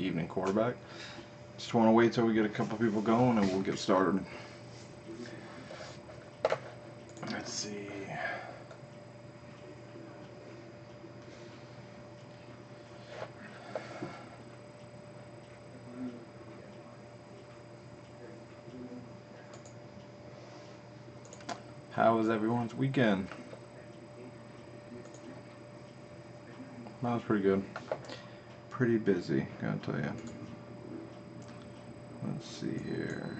evening quarterback. Just want to wait till we get a couple people going and we'll get started. Let's see. How was everyone's weekend? That was pretty good. Pretty busy, gotta tell you. Let's see here.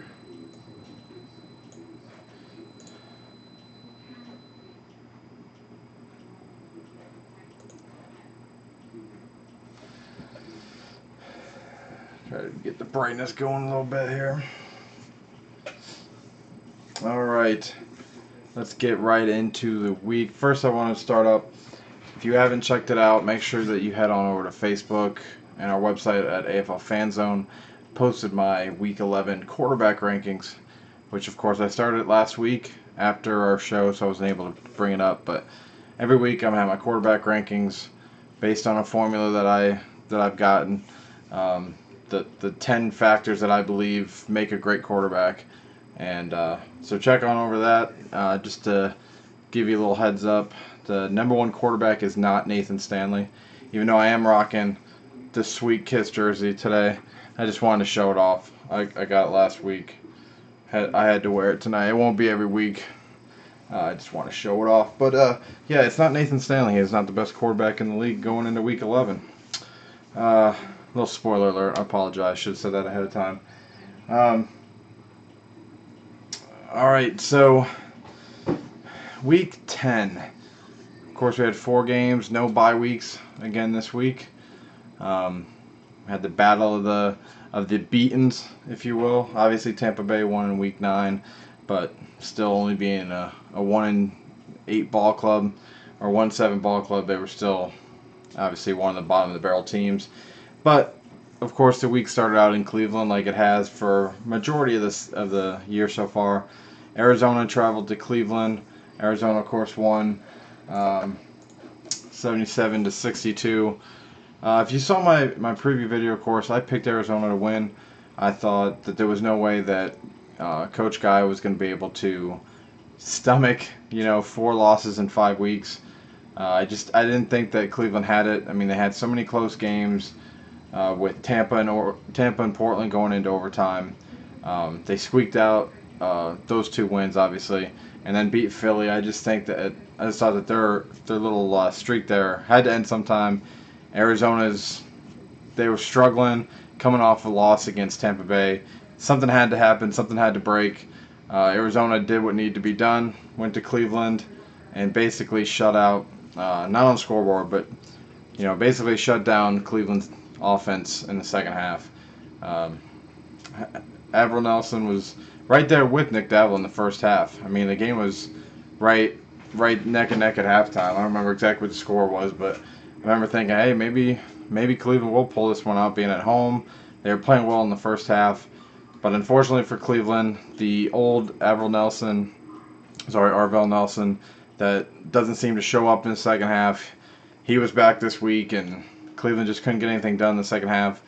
Try to get the brightness going a little bit here. Alright, let's get right into the week. First I want to start up, if you haven't checked it out, make sure that you head on over to Facebook and our website at AFL Fanzone. Posted my Week 11 quarterback rankings, which of course I started last week after our show, so I wasn't able to bring it up. But every week I'm gonna have my quarterback rankings based on a formula that I've gotten. The 10 factors that I believe make a great quarterback, and so check on over that. Just to give you a little heads up, the number one quarterback is not Nathan Stanley, even though I am rocking this sweet Kiss jersey today. I just wanted to show it off. I got it last week. I had to wear it tonight. It won't be every week. I just want to show it off. But yeah, it's not Nathan Stanley. He's not the best quarterback in the league going into Week 11. Little spoiler alert. I apologize. I should have said that ahead of time. All right, so Week 10. Of course, we had 4 games, no bye weeks again this week. Had the battle of the beatens, if you will. Obviously, Tampa Bay won in Week 9, but still only being a 1-8 ball club or 1-7 ball club, they were still obviously one of the bottom of the barrel teams. But of course, the week started out in Cleveland like it has for majority of the year so far. Arizona traveled to Cleveland. Arizona, of course, won 77-62. If you saw my preview video, of course, I picked Arizona to win. I thought that there was no way that Coach Guy was going to be able to stomach, 4 losses in 5 weeks. I didn't think that Cleveland had it. I mean, they had so many close games with Tampa and Portland going into overtime. They squeaked out those 2 wins, obviously, and then beat Philly. I just thought that their little streak there had to end sometime. They were struggling, coming off a loss against Tampa Bay. Something had to happen. Something had to break. Arizona did what needed to be done. Went to Cleveland and basically shut out, not on the scoreboard, but basically shut down Cleveland's offense in the second half. Avril Nelson was right there with Nick Davil in the first half. I mean, the game was right neck and neck at halftime. I don't remember exactly what the score was, but I remember thinking, hey, maybe Cleveland will pull this one out being at home. They were playing well in the first half. But unfortunately for Cleveland, the old Arvell Nelson, that doesn't seem to show up in the second half, he was back this week, and Cleveland just couldn't get anything done in the second half.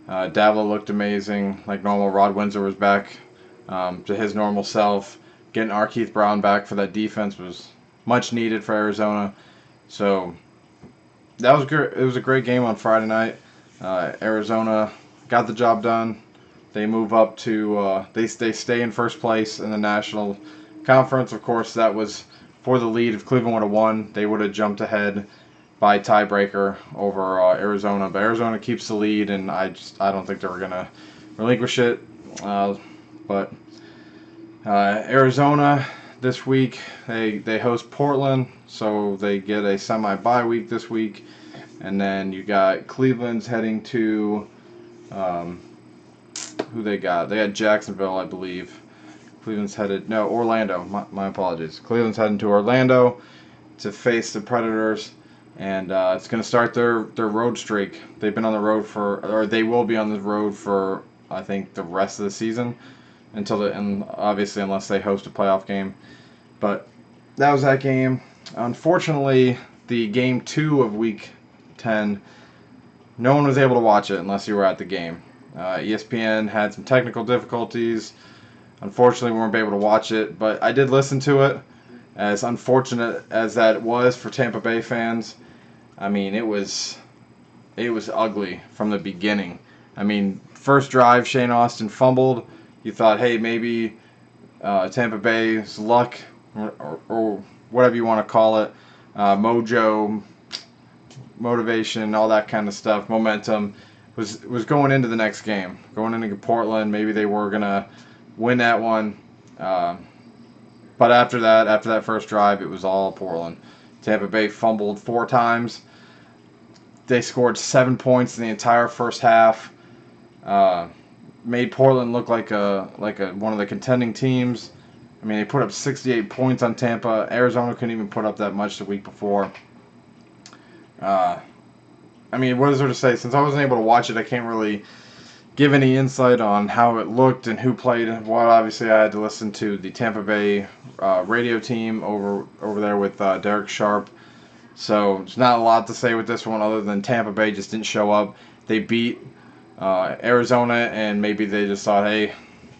Davila looked amazing, like normal. Rod Windsor was back to his normal self. Getting Keith Brown back for that defense was much needed for Arizona. So that was good. It was a great game on Friday night. Arizona got the job done. They move up to they stay in first place in the National Conference. Of course, that was for the lead. If Cleveland would have won, they would have jumped ahead by tiebreaker over Arizona. But Arizona keeps the lead, and I don't think they were gonna relinquish it. But Arizona this week, they host Portland, so they get a semi-bye week this week. And then you got Cleveland's heading to who they got? They had Jacksonville, I believe. Orlando. My apologies. Cleveland's heading to Orlando to face the Predators, and it's going to start their road streak. They've been on the road they will be on the road for, I think, the rest of the season, and obviously unless they host a playoff game. But that was that game. Unfortunately, the game 2 of Week 10 no one was able to watch it unless you were at the game. ESPN had some technical difficulties. Unfortunately, we weren't able to watch it, but I did listen to it. As unfortunate as that was for Tampa Bay fans, I mean, it was ugly from the beginning. I mean, first drive, Shane Austin fumbled. You thought, hey, maybe Tampa Bay's luck, or whatever you want to call it, mojo, motivation, all that kind of stuff, momentum, was going into the next game. Going into Portland, maybe they were going to win that one. But after that first drive, it was all Portland. Tampa Bay fumbled 4 times. They scored 7 points in the entire first half. Made Portland look like one of the contending teams. I mean, they put up 68 points on Tampa. Arizona couldn't even put up that much the week before. I mean, what is there to say? Since I wasn't able to watch it, I can't really give any insight on how it looked and who played and what. Obviously, I had to listen to the Tampa Bay radio team over there with Derek Sharp. So there's not a lot to say with this one other than Tampa Bay just didn't show up. They beat Arizona, and maybe they just thought, hey,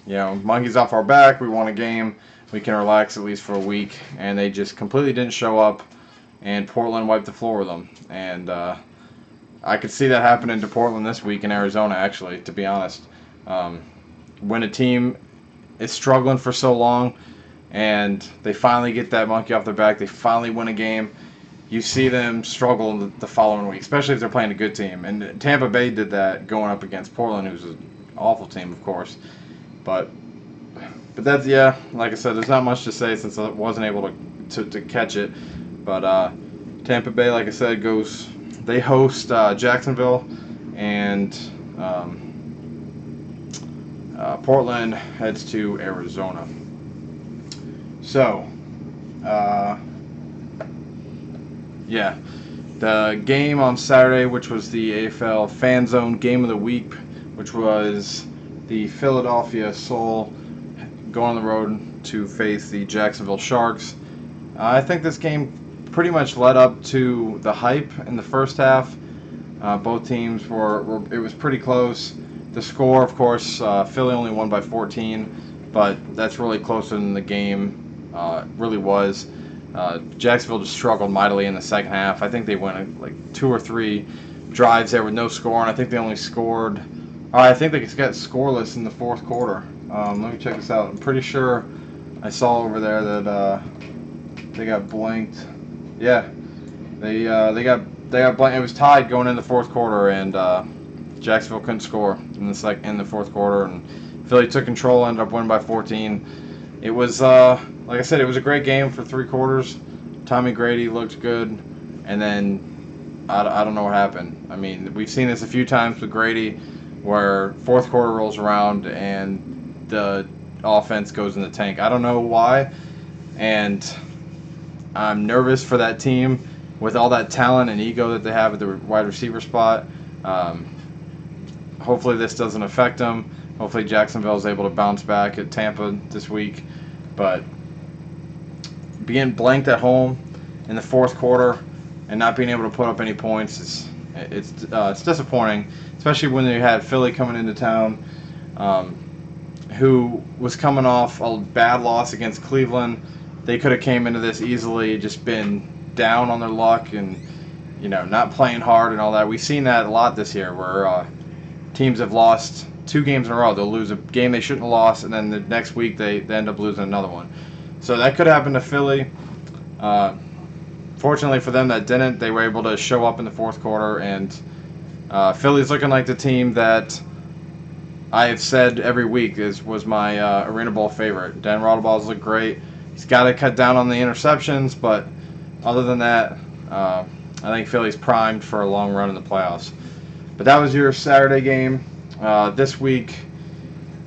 monkey's off our back. We won a game. We can relax at least for a week. And they just completely didn't show up, and Portland wiped the floor with them. And I could see that happening to Portland this week in Arizona, actually, to be honest. When a team is struggling for so long and they finally get that monkey off their back, they finally win a game, you see them struggle the following week, especially if they're playing a good team. And Tampa Bay did that going up against Portland, who's an awful team, of course. But that's, like I said, there's not much to say since I wasn't able to catch it. But Tampa Bay, like I said, they host Jacksonville, and Portland heads to Arizona. So, the game on Saturday, which was the AFL Fan Zone Game of the Week, which was the Philadelphia Soul going on the road to face the Jacksonville Sharks. I think this game pretty much led up to the hype in the first half. Both teams it was pretty close. The score, of course, Philly only won by 14, but that's really closer than the game really was. Jacksonville just struggled mightily in the second half. I think they went like 2 or 3 drives there with no score, and I think they only scored. I think they got scoreless in the fourth quarter. Let me check this out. I'm pretty sure I saw over there that they got blanked. Yeah, they got blanked. It was tied going into the fourth quarter, and Jacksonville couldn't score in the fourth quarter, and Philly took control, ended up winning by 14. It was like I said, it was a great game for 3 quarters. Tommy Grady looked good, and then I don't know what happened. I mean, we've seen this a few times with Grady, where fourth quarter rolls around and the offense goes in the tank. I don't know why, and I'm nervous for that team with all that talent and ego that they have at the wide receiver spot. Hopefully this doesn't affect them. Hopefully Jacksonville is able to bounce back at Tampa this week. But being blanked at home in the fourth quarter and not being able to put up any points it's disappointing, especially when you had Philly coming into town, who was coming off a bad loss against Cleveland. They could have came into this easily, just been down on their luck and not playing hard and all that. We've seen that a lot this year, where teams have lost 2 games in a row. They'll lose a game they shouldn't have lost, and then the next week they end up losing another one. So that could happen to Philly. Fortunately for them, that didn't. They were able to show up in the fourth quarter, and Philly's looking like the team that I have said every week was my Arena Bowl favorite. Dan Rotteball's look great. He's got to cut down on the interceptions, but other than that, I think Philly's primed for a long run in the playoffs. But that was your Saturday game. This week,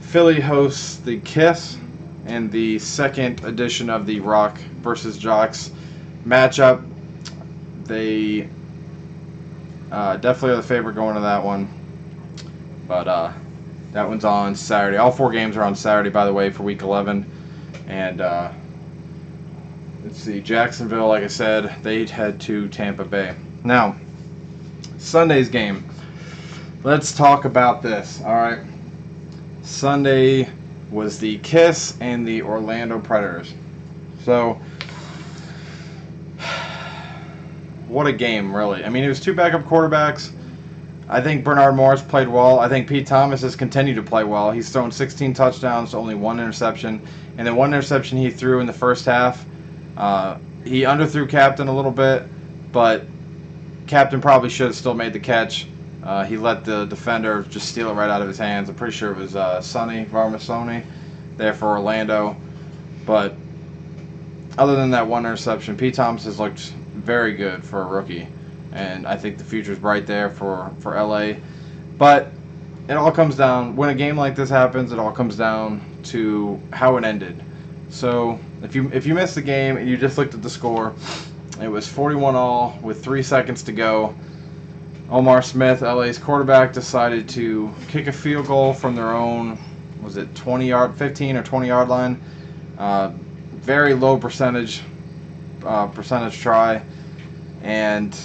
Philly hosts the Kiss in the second edition of the Rock versus Jocks matchup. They definitely are the favorite going to that one. But that one's on Saturday. All 4 games are on Saturday, by the way, for Week 11. And let's see, Jacksonville, like I said, they head to Tampa Bay. Now, Sunday's game. let's talk about this. All right. Sunday was the Kiss and the Orlando Predators. So, what a game, really. I mean, it was two backup quarterbacks. I think Bernard Morris played well. I think Pete Thomas has continued to play well. He's thrown 16 touchdowns, only one interception. And then one interception he threw in the first half. He underthrew Captain a little bit, but Captain probably should have still made the catch. He let the defender just steal it right out of his hands. I'm pretty sure it was Sonny Varmasoni there for Orlando. But other than that one interception, Pete Thomas has looked very good for a rookie. And I think the future's bright there for LA. But it all comes down, when a game like this happens, it all comes down to how it ended. So if you missed the game and you just looked at the score, it was 41-all with 3 seconds to go. Omar Smith, LA's quarterback, decided to kick a field goal from their own, was it 15 or 20-yard line? Very low percentage try. And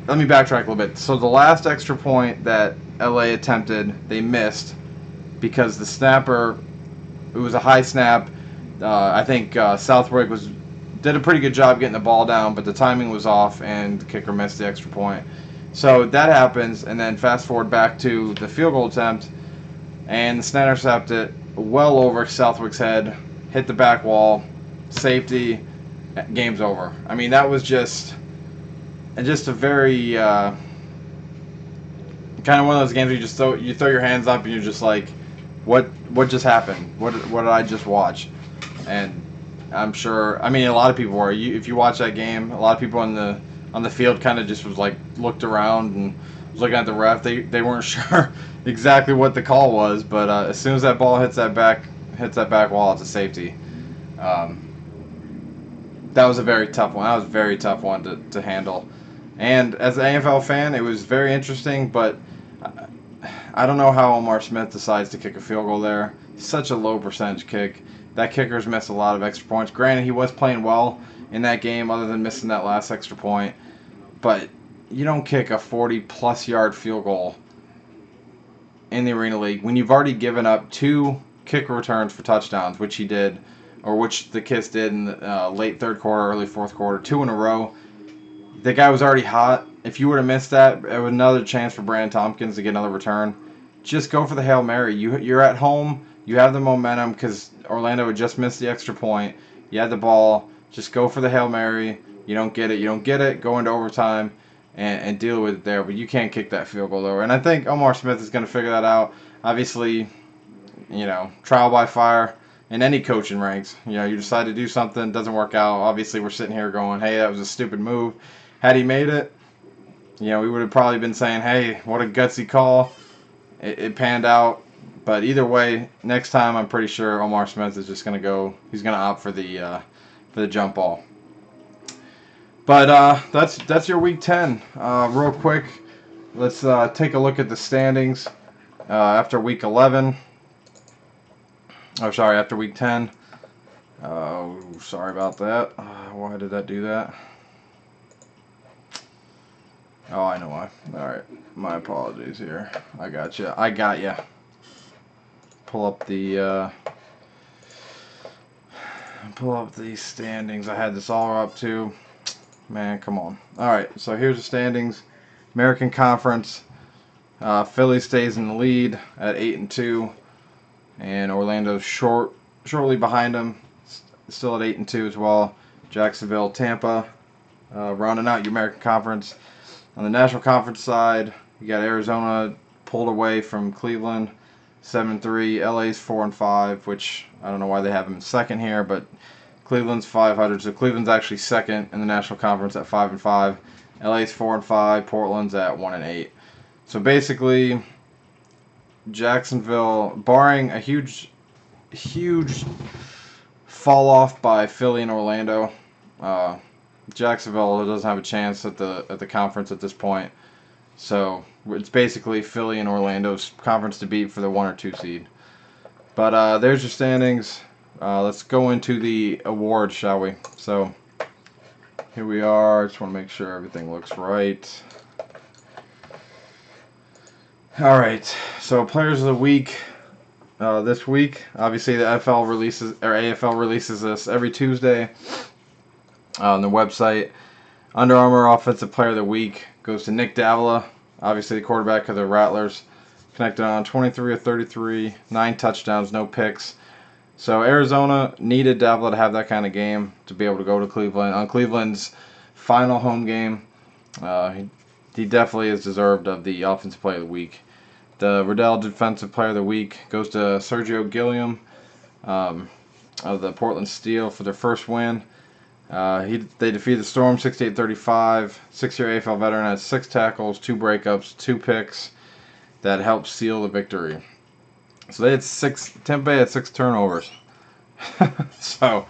let me backtrack a little bit. So the last extra point that LA attempted, they missed because the snapper, it was a high snap. I think Southwick did a pretty good job getting the ball down, but the timing was off and the kicker missed the extra point. So that happens, and then fast forward back to the field goal attempt, and the snap intercepted well over Southwick's head, hit the back wall, safety, game's over. I mean, that was just a very kind of one of those games where you throw your hands up and you're just like, what just happened? What did I just watch? And I'm sure, I mean, a lot of people were. If you watch that game, a lot of people on the field kind of just was like looked around and was looking at the ref. They weren't sure exactly what the call was, but as soon as that ball hits that back wall, it's a safety. That was a very tough one. That was a very tough one to handle. And as an AFL fan, it was very interesting, but I don't know how Omar Smith decides to kick a field goal there. Such a low percentage kick. That kicker's missed a lot of extra points. Granted, he was playing well in that game other than missing that last extra point. But you don't kick a 40-plus yard field goal in the Arena League when you've already given up 2 kick returns for touchdowns, which he did, or which the Kiss did in the late third quarter, early fourth quarter, 2 in a row. The guy was already hot. If you would have missed that, it was another chance for Brandon Tompkins to get another return. Just go for the Hail Mary. You're at home. You have the momentum because Orlando had just missed the extra point. You had the ball. Just go for the Hail Mary. You don't get it. You don't get it. Go into overtime and deal with it there. But you can't kick that field goal over. And I think Omar Smith is going to figure that out. Obviously, trial by fire in any coaching ranks. You decide to do something, doesn't work out. Obviously, we're sitting here going, hey, that was a stupid move. Had he made it, we would have probably been saying, hey, what a gutsy call. It panned out. But either way, next time I'm pretty sure Omar Smith is just going to go. He's going to opt for the jump ball. But that's your Week 10. Real quick, let's take a look at the standings after Week 11. Oh, sorry, after Week 10. Oh, sorry about that. Why did that do that? Oh, I know why. All right, my apologies here. I got you. Pull up the standings. I had this all up too. Man, come on. All right, so here's the standings. American Conference. Philly stays in the lead at 8-2, and Orlando's shortly behind them, still at 8-2 as well. Jacksonville, Tampa, rounding out your American Conference. On the National Conference side, you got Arizona pulled away from Cleveland, 7-3. LA's 4-5, which I don't know why they have them second here, but Cleveland's 500, so Cleveland's actually second in the National Conference at 5-5. LA's 4-5. Portland's at 1-8. So basically, Jacksonville, barring a huge fall off by Philly and Orlando, Jacksonville doesn't have a chance at the conference at this point. So it's basically Philly and Orlando's conference to beat for the 1 or 2 seed. But there's your standings. Let's go into the awards, shall we? So here we are. I just want to make sure everything looks right. All right, so players of the week this week. Obviously, the AFL releases this every Tuesday on the website. Under Armour Offensive Player of the Week goes to Nick Davila, obviously the quarterback of the Rattlers. Connected on 23 of 33, 9 touchdowns, no picks. So Arizona needed Davila to have that kind of game to be able to go to Cleveland. On Cleveland's final home game, he definitely is deserved of the Offensive Player of the Week. The Riddell Defensive Player of the Week goes to Sergio Gilliam of the Portland Steel for their first win. They defeated the Storm 68-35. 6-year AFL veteran had 6 tackles, 2 breakups, 2 picks that helped seal the victory. So they had Tampa Bay had 6 turnovers. So,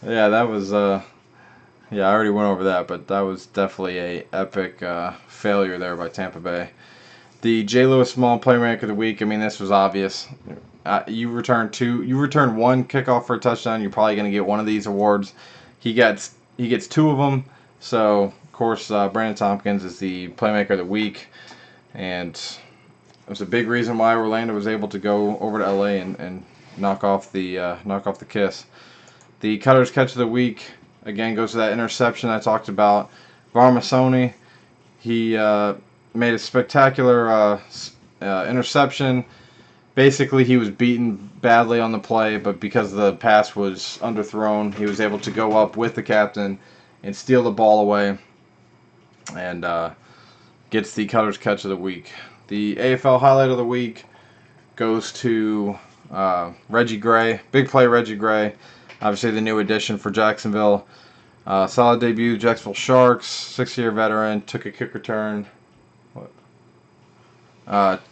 yeah, that was I already went over that, but that was definitely a epic failure there by Tampa Bay. The J. Lewis Small Playmaker of the Week. I mean, this was obvious. You return 1 kickoff for a touchdown. You're probably going to get one of these awards. He gets 2 of them. So, of course, Brandon Tompkins is the Playmaker of the Week, and it was a big reason why Orlando was able to go over to LA and knock off the Kiss. The Cutter's Catch of the Week again goes to that interception I talked about. Varmasoni, he made a spectacular interception. Basically, he was beaten badly on the play, but because the pass was underthrown, he was able to go up with the captain and steal the ball away, and gets the Cutter's Catch of the Week. The AFL Highlight of the Week goes to Reggie Gray. Big play, Reggie Gray. Obviously, the new addition for Jacksonville. Solid debut, Jacksonville Sharks. 6-year veteran. Took a kick return.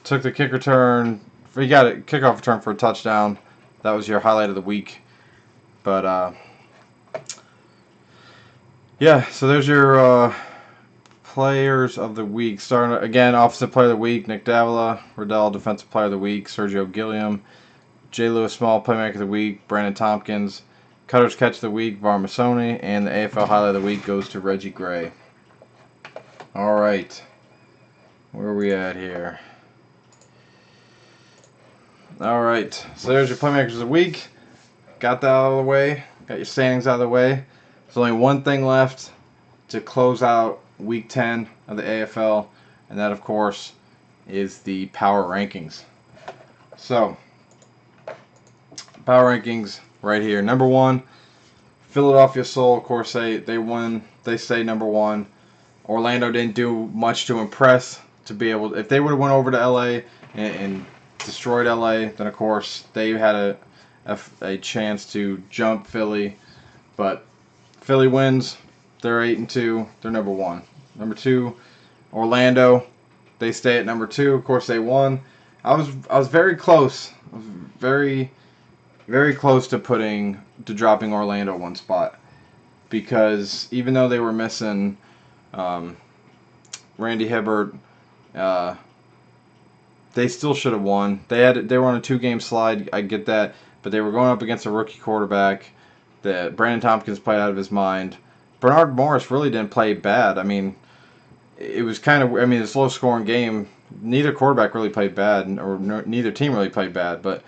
Took the kick return. He got a kickoff return for a touchdown. That was your highlight of the week. But, yeah, so there's your players of the week. Starting again, Offensive Player of the Week, Nick Davila. Riddell, Defensive Player of the Week, Sergio Gilliam. J. Lewis Small, Playmaker of the Week, Brandon Tompkins. Cutter's Catch of the Week, Varmasoni. And the AFL Highlight of the Week goes to Reggie Gray. All right. Where are we at here? All right. So there's your Playmakers of the Week. Got that out of the way. Got your standings out of the way. There's only one thing left to close out Week 10 of the AFL, and that, of course, is the power rankings. So, power rankings right here. Number 1, Philadelphia Soul. Of course, they won. They stay number 1. Orlando didn't do much to impress to be able. If they would have went over to LA and destroyed LA, then of course they had a chance to jump Philly, but Philly wins. They're 8-2. They're number 1. Number 2, Orlando. They stay at number 2. Of course, they won. I was very close. I was very, very close to dropping Orlando 1 spot, because even though they were missing Randy Hibbert, they still should have won. They were on a 2-game slide. I get that, but they were going up against a rookie quarterback that Brandon Tompkins played out of his mind. Bernard Morris really didn't play bad. I mean, it was kind of, a slow-scoring game. Neither quarterback really played bad, or neither team really played bad. But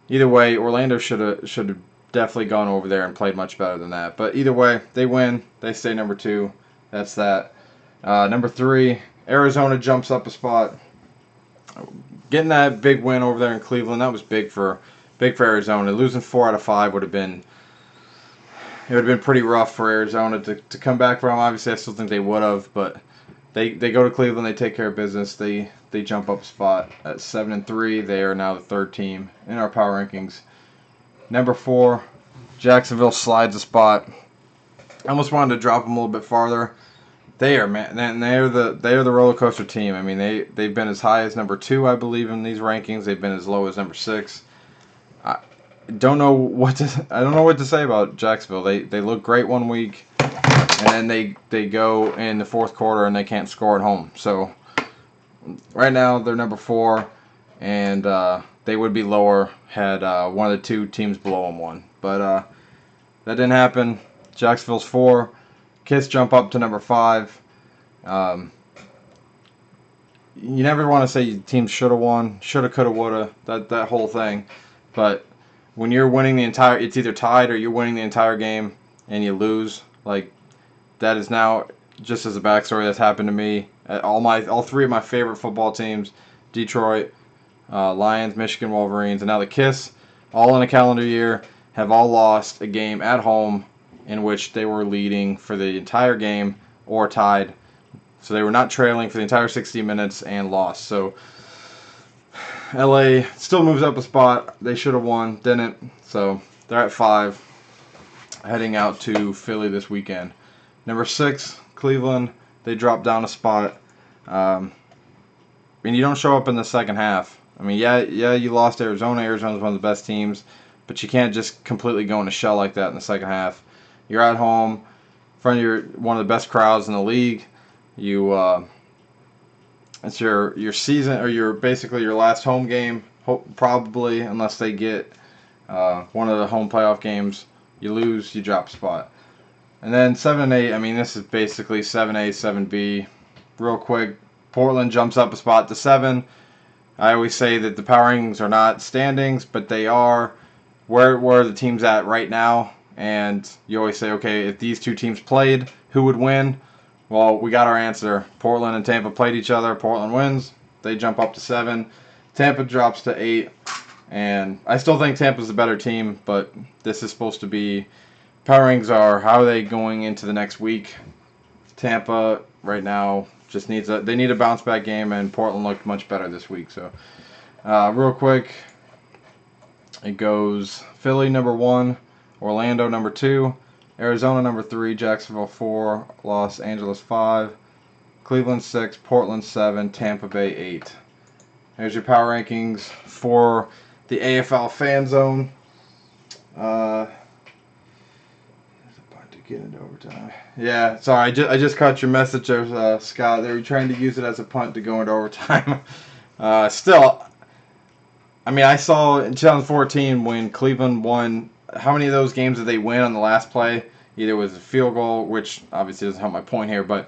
either way, Orlando should have definitely gone over there and played much better than that. But either way, they win. They stay number 2. That's that. Number 3, Arizona jumps up a spot. Getting that big win over there in Cleveland, that was big for Arizona. Losing 4 out of 5 would have been pretty rough for Arizona to come back from. Obviously, I still think they would have, but they go to Cleveland, they take care of business. They jump up a spot at 7-3. They are now the 3rd team in our power rankings. Number 4, Jacksonville slides a spot. I almost wanted to drop them a little bit farther. They are, man, and they are the roller coaster team. I mean, they've been as high as number 2, I believe, in these rankings. They've been as low as number 6. I don't know what to say about Jacksonville. They look great one week, and then they go in the 4th quarter and they can't score at home. So right now they're number 4, and they would be lower had one of the 2 teams below them won. But that didn't happen. Jacksonville's 4. Kiss jump up to number 5. you never want to say teams should have won, shoulda, coulda, woulda, that whole thing. But when you're winning the entire, it's either tied or you're winning the entire game and you lose. Like, that is now, just as a backstory, that's happened to me. All three of my favorite football teams, Detroit, Lions, Michigan Wolverines, and now the Kiss, all in a calendar year, have all lost a game at home in which they were leading for the entire game or tied. So they were not trailing for the entire 60 minutes and lost. So LA still moves up a spot. They should have won, didn't. So they're at 5, heading out to Philly this weekend. Number 6, Cleveland. They dropped down a spot. And you don't show up in the second half. I mean, yeah, you lost to Arizona. Arizona's one of the best teams, but you can't just completely go in a shell like that in the second half. You're at home, in front of one of the best crowds in the league. It's your season, or basically your last home game, probably, unless they get one of the home playoff games. You lose, you drop a spot. And then 7 and 8. I mean, this is basically 7A, 7B. Real quick, Portland jumps up a spot to 7. I always say that the power rankings are not standings, but they are where the team's at right now. And you always say, okay, if these two teams played, who would win? Well, we got our answer. Portland and Tampa played each other. Portland wins. They jump up to 7. Tampa drops to 8. And I still think Tampa's the better team, but this is supposed to be, power rankings are, how are they going into the next week? Tampa right now just they need a bounce back game, and Portland looked much better this week. So real quick, it goes Philly number 1, Orlando number 2, Arizona number 3, Jacksonville 4, Los Angeles 5, Cleveland 6, Portland 7, Tampa Bay 8. Here's your power rankings for the AFL Fan Zone. Get into overtime. Yeah, sorry, I just caught your message there, Scott. They were trying to use it as a punt to go into overtime. Still, I mean, I saw in 2014 when Cleveland won, how many of those games did they win on the last play? Either it was a field goal, which obviously doesn't help my point here, but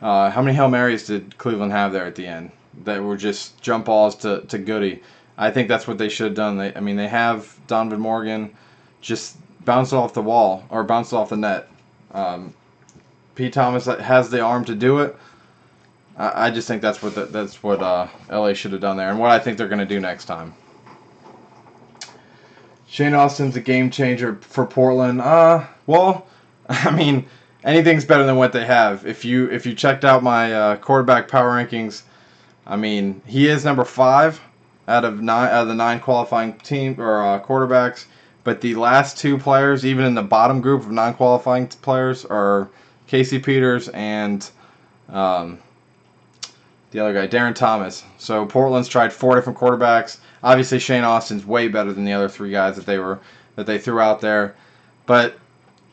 how many Hail Marys did Cleveland have there at the end that were just jump balls to Goody? I think that's what they should have done. They have Donovan Morgan just bounce it off the wall or bounce it off the net. Pete Thomas has the arm to do it. I just think that's what LA should have done there, and what I think they're going to do next time. Shane Austin's a game changer for Portland. Well, I mean, anything's better than what they have. If you checked out my quarterback power rankings, I mean, he is number 5 out of the 9 qualifying team or quarterbacks. But the last 2 players, even in the bottom group of non-qualifying players, are Casey Peters and the other guy, Darren Thomas. So Portland's tried 4 different quarterbacks. Obviously, Shane Austin's way better than the other 3 guys that they threw out there. But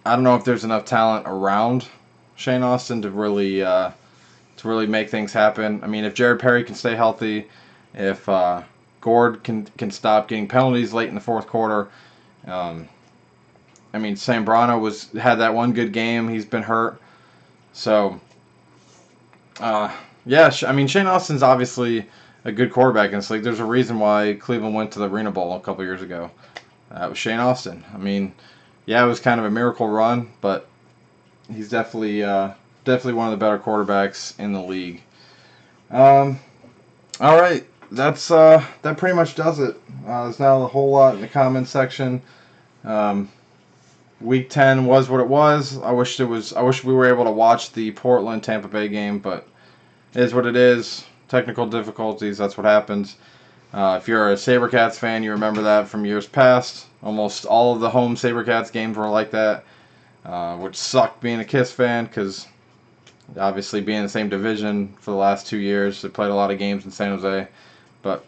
I don't know if there's enough talent around Shane Austin to really make things happen. I mean, if Jared Perry can stay healthy, if Gord can stop getting penalties late in the fourth quarter. I mean, Sambrano had that one good game. He's been hurt. So, yeah, I mean, Shane Austin's obviously a good quarterback in this league. There's a reason why Cleveland went to the Arena Bowl a couple years ago. That was Shane Austin. I mean, yeah, it was kind of a miracle run, but he's definitely one of the better quarterbacks in the league. All right. That pretty much does it. There's not a whole lot in the comments section. Week 10 was what it was. I wish we were able to watch the Portland Tampa Bay game, but it is what it is. Technical difficulties, that's what happens. If you're a SaberCats fan, you remember that from years past. Almost all of the home SaberCats games were like that, which sucked being a Kiss fan because obviously being in the same division for the last 2 years, they played a lot of games in San Jose. But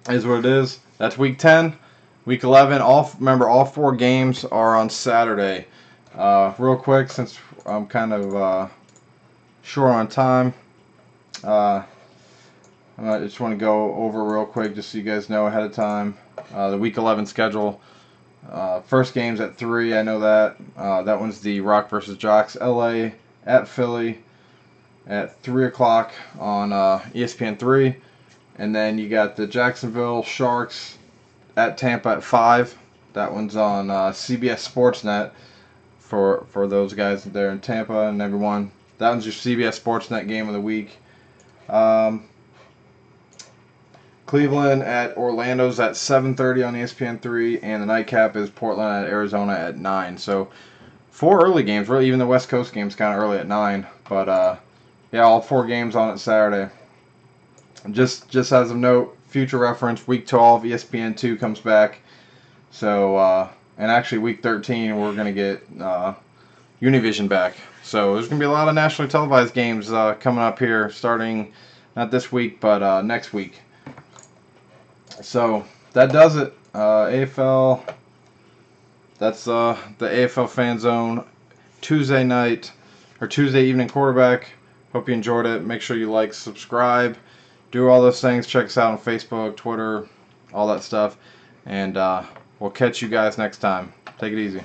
it is what it is. That's Week 10. Week 11, remember, all 4 games are on Saturday. Real quick, since I'm kind of short on time, I just want to go over real quick just so you guys know ahead of time. The Week 11 schedule. First game's at 3, I know that. That one's the Rock versus Jocks, LA at Philly. at 3 o'clock on ESPN3. And then you got the Jacksonville Sharks at Tampa at 5. That one's on CBS Sportsnet for those guys there in Tampa and everyone. That one's your CBS Sportsnet game of the week. Cleveland at Orlando's at 7:30 on ESPN3, and the nightcap is Portland at Arizona at 9. So 4 early games. Really, even the West Coast game's kind of early at 9. But yeah, all 4 games on it Saturday. Just as of note, future reference, Week 12, ESPN2 comes back. So, and actually Week 13, we're going to get Univision back. So there's going to be a lot of nationally televised games coming up here, starting not this week, but next week. So that does it. AFL, that's the AFL Fan Zone Tuesday night, or Tuesday evening quarterback. Hope you enjoyed it. Make sure you like, subscribe, do all those things. Check us out on Facebook, Twitter, all that stuff. And we'll catch you guys next time. Take it easy.